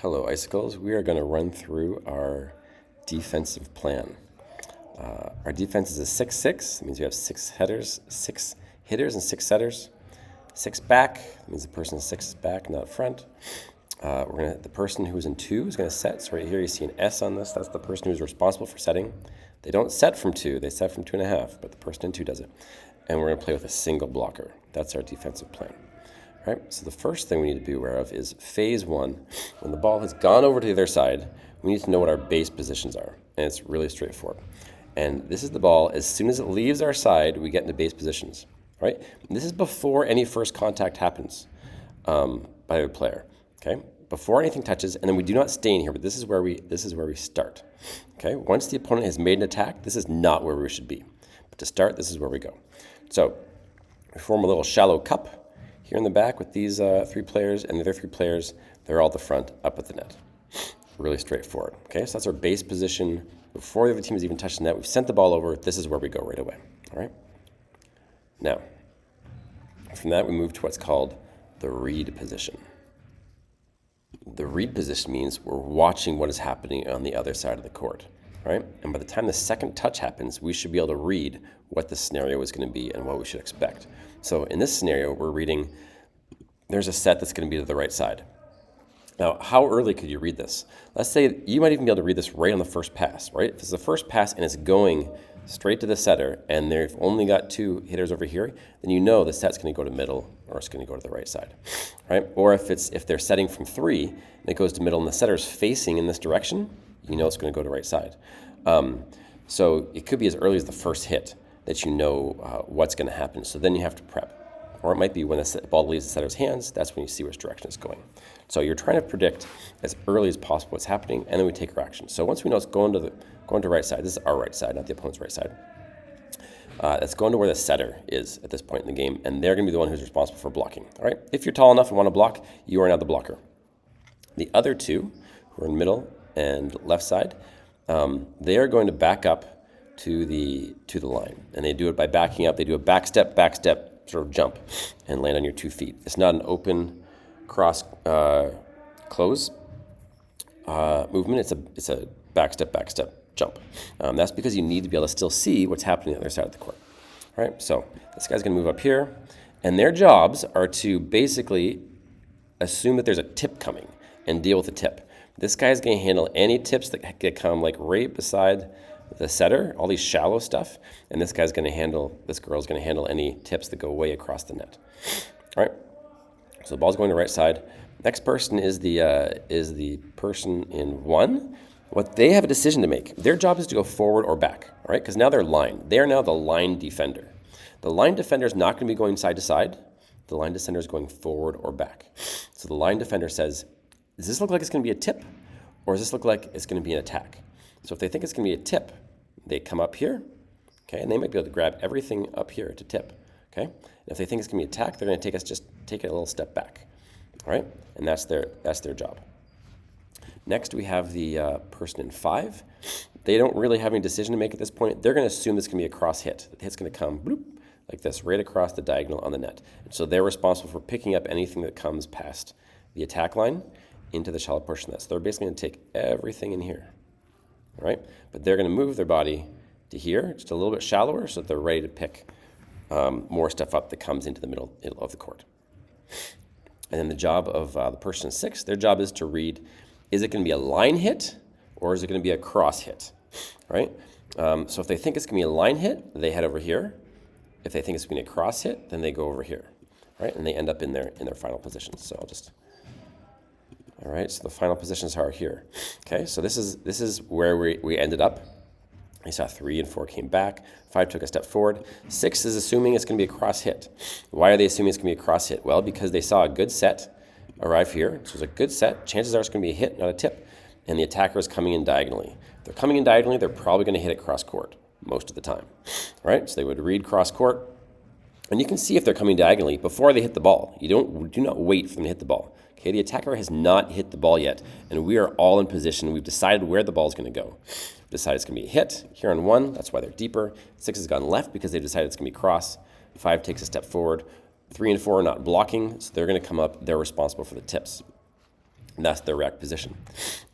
Hello, Icicles. We are going to run through our defensive plan. Our defense is a 6-6. That means we have six hitters and six setters. 6 back. That means the person in 6 is back, not front. The person who's in 2 is going to set. So right here you see an S on this. That's the person who's responsible for setting. They don't set from 2. They set from 2.5, but the person in 2 does it. And we're going to play with a single blocker. That's our defensive plan. All right, so the first thing we need to be aware of is phase 1. When the ball has gone over to the other side, we need to know what our base positions are. And it's really straightforward. And this is the ball. As soon as it leaves our side, we get into base positions. All right? And this is before any first contact happens by the player. Okay? Before anything touches, and then we do not stay in here, but this is where we start. Okay? Once the opponent has made an attack, this is not where we should be. But to start, this is where we go. So we form a little shallow cup here in the back with these 3 players, and the other 3 players, they're all at the front, up at the net. Really straightforward. Okay, so that's our base position. Before the other team has even touched the net, we've sent the ball over. This is where we go right away. All right? Now, from that, we move to what's called the read position. The read position means we're watching what is happening on the other side of the court. Right? And by the time the second touch happens, we should be able to read what the scenario is going to be and what we should expect. So in this scenario, we're reading, there's a set that's going to be to the right side. Now, how early could you read this? Let's say you might even be able to read this right on the first pass, right? If it's the first pass and it's going straight to the setter and they've only got 2 hitters over here, then you know the set's going to go to middle or it's going to go to the right side, right? Or if they're setting from 3 and it goes to middle and the setter's facing in this direction, you know it's going to go to right side. So it could be as early as the first hit that you know what's going to happen. So then you have to prep. Or it might be when the ball leaves the setter's hands, that's when you see which direction it's going. So you're trying to predict as early as possible what's happening, and then we take our action. So once we know it's going to right side, this is our right side, not the opponent's right side. It's going to where the setter is at this point in the game, and they're going to be the one who's responsible for blocking. All right? If you're tall enough and want to block, you are now the blocker. The other 2, who are in middle and left side, they are going to back up to the line, and they do it by backing up. They do a back step, sort of jump, and land on your 2 feet. It's not an open cross close movement. It's a back step jump. That's because you need to be able to still see what's happening on the other side of the court. All right. So this guy's going to move up here, and their jobs are to basically assume that there's a tip coming and deal with the tip. This guy's going to handle any tips that come like right beside the setter, all these shallow stuff, and this girl's going to handle any tips that go way across the net. All right, so the ball's going to right side. Next person is the person in 1. What they have a decision to make. Their job is to go forward or back, all right? Because now they're line. They are now the line defender. The line defender is not going to be going side to side. The line defender is going forward or back. So the line defender says, does this look like it's going to be a tip, or does this look like it's going to be an attack? So if they think it's going to be a tip, they come up here, okay, and they might be able to grab everything up here to tip, okay? And if they think it's going to be an attack, they're going to take it a little step back, all right? And that's their job. Next, we have the person in 5. They don't really have any decision to make at this point. They're going to assume this is going to be a cross hit. The hit's going to come bloop, like this, right across the diagonal on the net. And so they're responsible for picking up anything that comes past the attack line into the shallow portion of this. So they're basically going to take everything in here. All right, but they're going to move their body to here, just a little bit shallower, so that they're ready to pick more stuff up that comes into the middle of the court. And then the job of the person in 6, their job is to read, is it going to be a line hit or is it going to be a cross hit? Right? So if they think it's going to be a line hit, they head over here. If they think it's going to be a cross hit, then they go over here. Right? And they end up in their final positions. So I'll just... All right, so the final positions are here. Okay, so this is where we ended up. I saw 3 and 4 came back. 5 took a step forward. 6 is assuming it's going to be a cross hit. Why are they assuming it's going to be a cross hit? Well, because they saw a good set arrive here. So it's a good set. Chances are it's going to be a hit, not a tip. And the attacker is coming in diagonally. If they're coming in diagonally, they're probably going to hit it cross court most of the time. All right, so they would read cross court. And you can see if they're coming diagonally before they hit the ball. Do not wait for them to hit the ball. Okay, the attacker has not hit the ball yet, and we are all in position. We've decided where the ball is going to go. We've decided it's going to be a hit here on 1. That's why they're deeper. 6 has gone left because they've decided it's going to be cross. 5 takes a step forward. 3 and 4 are not blocking, so they're going to come up. They're responsible for the tips. And that's their react position.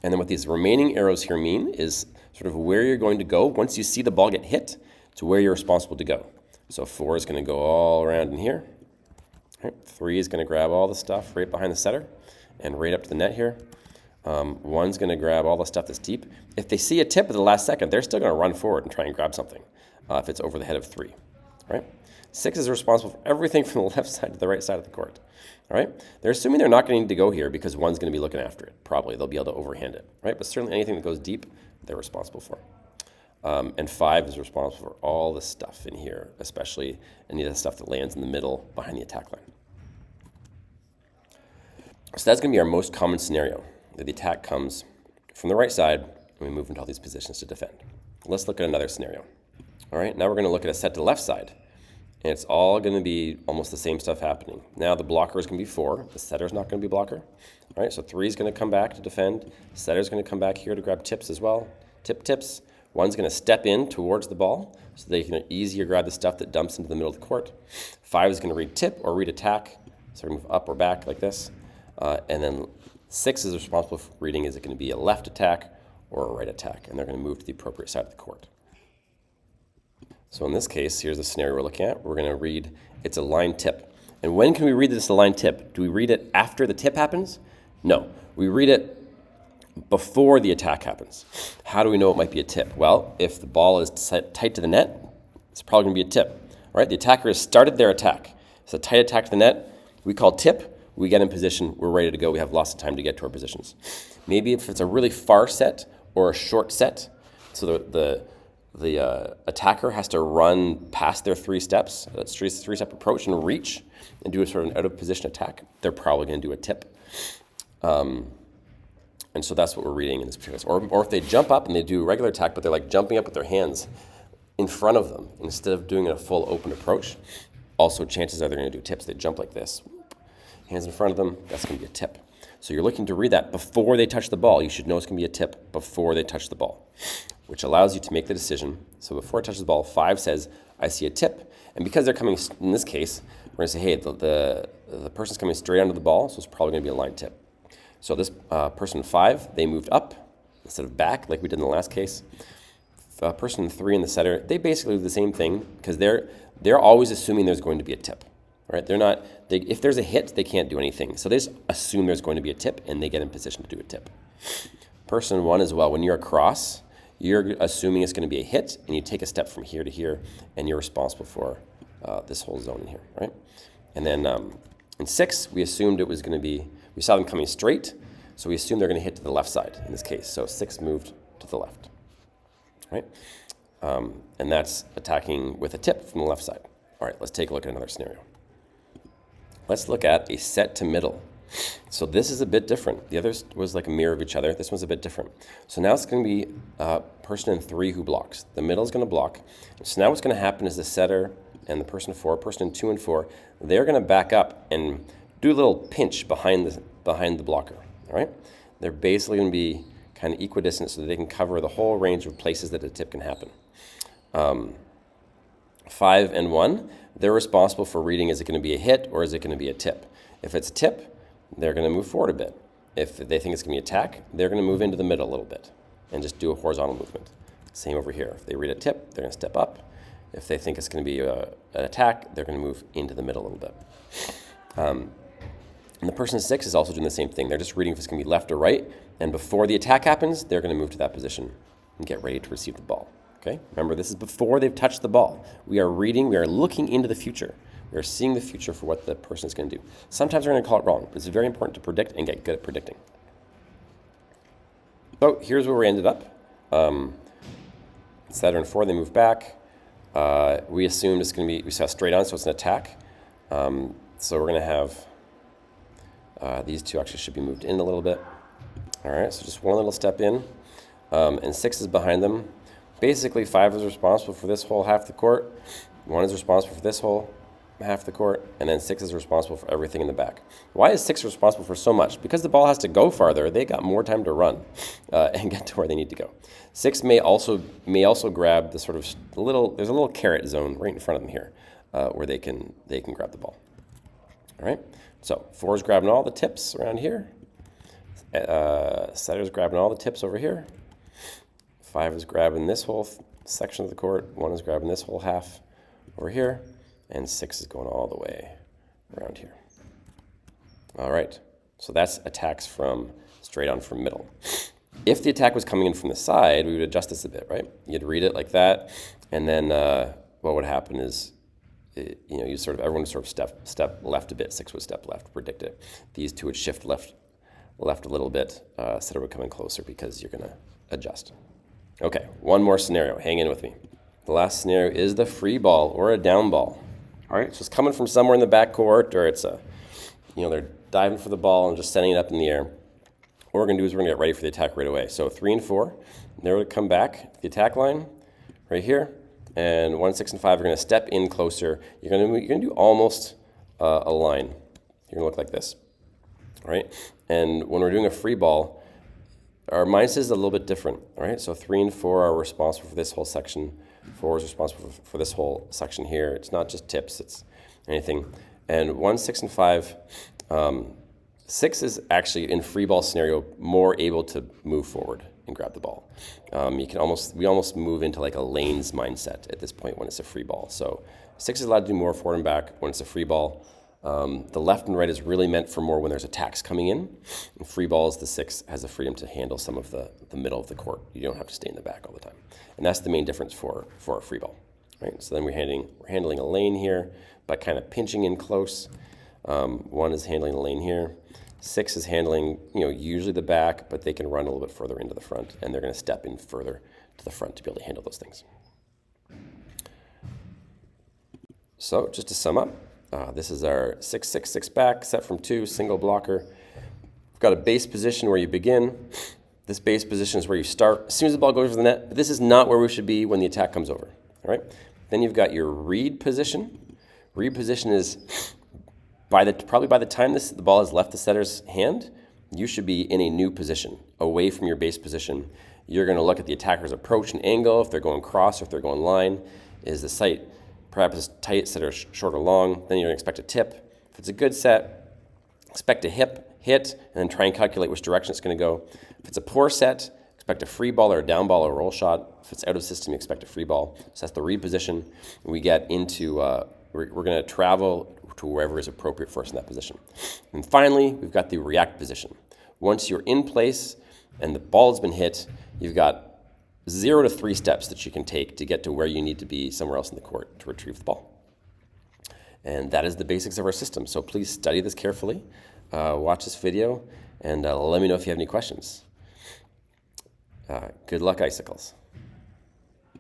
And then what these remaining arrows here mean is sort of where you're going to go once you see the ball get hit to where you're responsible to go. So 4 is going to go all around in here. Right. 3 is going to grab all the stuff right behind the setter and right up to the net here. 1's going to grab all the stuff that's deep. If they see a tip at the last second, they're still going to run forward and try and grab something if it's over the head of 3. Right? 6 is responsible for everything from the left side to the right side of the court. All right? They're assuming they're not going to need to go here because 1's going to be looking after it. Probably they'll be able to overhand it. Right? But certainly anything that goes deep, they're responsible for. And 5 is responsible for all the stuff in here, especially any of the stuff that lands in the middle behind the attack line. So that's going to be our most common scenario, that the attack comes from the right side and we move into all these positions to defend. Let's look at another scenario. All right, now we're going to look at a set to the left side. And it's all going to be almost the same stuff happening. Now the blocker is going to be 4. The setter is not going to be blocker. All right, so 3 is going to come back to defend. Setter is going to come back here to grab tips as well. Tips. 1's going to step in towards the ball so they can easier grab the stuff that dumps into the middle of the court. 5 is going to read tip or read attack. So we move up or back like this. And then 6 is responsible for reading, is it going to be a left attack or a right attack? And they're going to move to the appropriate side of the court. So in this case, here's the scenario we're looking at. We're going to read it's a line tip. And when can we read this a line tip? Do we read it after the tip happens? No. We read it before the attack happens. How do we know it might be a tip? Well, if the ball is tight to the net, it's probably going to be a tip. All right? The attacker has started their attack. It's a tight attack to the net. We call tip. We get in position. We're ready to go. We have lots of time to get to our positions. Maybe if it's a really far set or a short set, so the attacker has to run past their 3 steps, that's 3-step approach, and reach and do a sort of an out-of-position attack, they're probably going to do a tip. And so that's what we're reading in this particular case. Or if they jump up and they do a regular attack, but they're like jumping up with their hands in front of them instead of doing a full open approach, also chances are they're going to do tips. They jump like this, hands in front of them, that's going to be a tip. So you're looking to read that before they touch the ball. You should know it's going to be a tip before they touch the ball, which allows you to make the decision. So before it touches the ball, 5 says, I see a tip. And because they're coming, in this case, we're going to say, hey, the person's coming straight onto the ball, so it's probably going to be a line tip. So this person 5, they moved up instead of back like we did in the last case. Person 3 and the setter, they basically do the same thing because they're always assuming there's going to be a tip. Right? If there's a hit, they can't do anything. So they just assume there's going to be a tip, and they get in position to do a tip. Person 1 as well, when you're across, you're assuming it's going to be a hit, and you take a step from here to here, and you're responsible for this whole zone in here, right? And then in 6, we assumed it was going to be, we saw them coming straight, so we assumed they're going to hit to the left side in this case. So 6 moved to the left, right? And that's attacking with a tip from the left side. All right, let's take a look at another scenario. Let's look at a set to middle. So this is a bit different. The others was like a mirror of each other. This one's a bit different. So now it's going to be person in 3 who blocks. The middle is going to block. So now what's going to happen is the setter and the person 4, person in 2 and 4, they're going to back up and do a little pinch behind the blocker. All right? They're basically going to be kind of equidistant so that they can cover the whole range of places that a tip can happen. 5 and 1, they're responsible for reading, is it going to be a hit or is it going to be a tip? If it's a tip, they're going to move forward a bit. If they think it's going to be attack, they're going to move into the middle a little bit and just do a horizontal movement. Same over here. If they read a tip, they're going to step up. If they think it's going to be an attack, they're going to move into the middle a little bit. And the person 6 is also doing the same thing. They're just reading if it's going to be left or right. And before the attack happens, they're going to move to that position and get ready to receive the ball. Okay? Remember, this is before they've touched the ball. We are reading, we are looking into the future. We are seeing the future for what the person is going to do. Sometimes we're going to call it wrong, but it's very important to predict and get good at predicting. So here's where we ended up. Setter and 4, they move back. We assumed it's going to be, we saw straight on, so it's an attack. So we're going to have, these 2 actually should be moved in a little bit. All right, so just one little step in. And 6 is behind them. Basically, 5 is responsible for this whole half the court. 1 is responsible for this whole half the court. And then 6 is responsible for everything in the back. Why is 6 responsible for so much? Because the ball has to go farther. They got more time to run and get to where they need to go. 6 may also grab the sort of there's a little carrot zone right in front of them here where they can grab the ball. All right. So 4 is grabbing all the tips around here. Setter's grabbing all the tips over here. 5 is grabbing this whole section of the court. 1 is grabbing this whole half over here. And 6 is going all the way around here. All right, so that's attacks from straight on from middle. If the attack was coming in from the side, we would adjust this a bit, right? You'd read it like that, and then what would happen is, everyone would sort of step left a bit. 6 would step left, predict it. These 2 would shift left a little bit. Setter would come in closer because you're going to adjust. Okay, one more scenario. Hang in with me. The last scenario is the free ball or a down ball. All right, so it's coming from somewhere in the back court, or it's they're diving for the ball and just sending it up in the air. What we're going to do is we're going to get ready for the attack right away. So 3 and 4, they're going to come back to the attack line right here, and 1, 6, and 5 are going to step in closer. You're going to do almost a line. You're going to look like this, all right? And when we're doing a free ball, our mindset is a little bit different, all right? So 3 and 4 are responsible for this whole section. 4 is responsible for this whole section here. It's not just tips, it's anything. And 1, 6, and 5, 6 is actually, in free ball scenario, more able to move forward and grab the ball. We almost move into like a lanes mindset at this point when it's a free ball. So 6 is allowed to do more forward and back when it's a free ball. The left and right is really meant for more when there's attacks coming in. In free balls, the 6 has the freedom to handle some of the middle of the court. You don't have to stay in the back all the time. And that's the main difference for a free ball. Right? So then we're handling a lane here, but kind of pinching in close. 1 is handling the lane here. 6 is handling, usually the back, but they can run a little bit further into the front, and they're going to step in further to the front to be able to handle those things. So just to sum up, this is our 6, 6, 6 back, set from 2, single blocker. We've got a base position where you begin. This base position is where you start as soon as the ball goes over the net, but this is not where we should be when the attack comes over. All right? Then you've got your read position. Read position is probably by the time the ball has left the setter's hand, you should be in a new position, away from your base position. You're going to look at the attacker's approach and angle, if they're going cross or if they're going line. Is the sight perhaps tight, setter short or long? Then you're going to expect a tip. If it's a good set, expect a hit, and then try and calculate which direction it's going to go. If it's a poor set, expect a free ball or a down ball or a roll shot. If it's out of system, you expect a free ball. So that's the read position. We get into, we're going to travel to wherever is appropriate for us in that position. And finally, we've got the react position. Once you're in place and the ball has been hit, you've got 0 to 3 steps that you can take to get to where you need to be somewhere else in the court to retrieve the ball. And that is the basics of our system. So please study this carefully, watch this video, and let me know if you have any questions. Good luck, Icicles.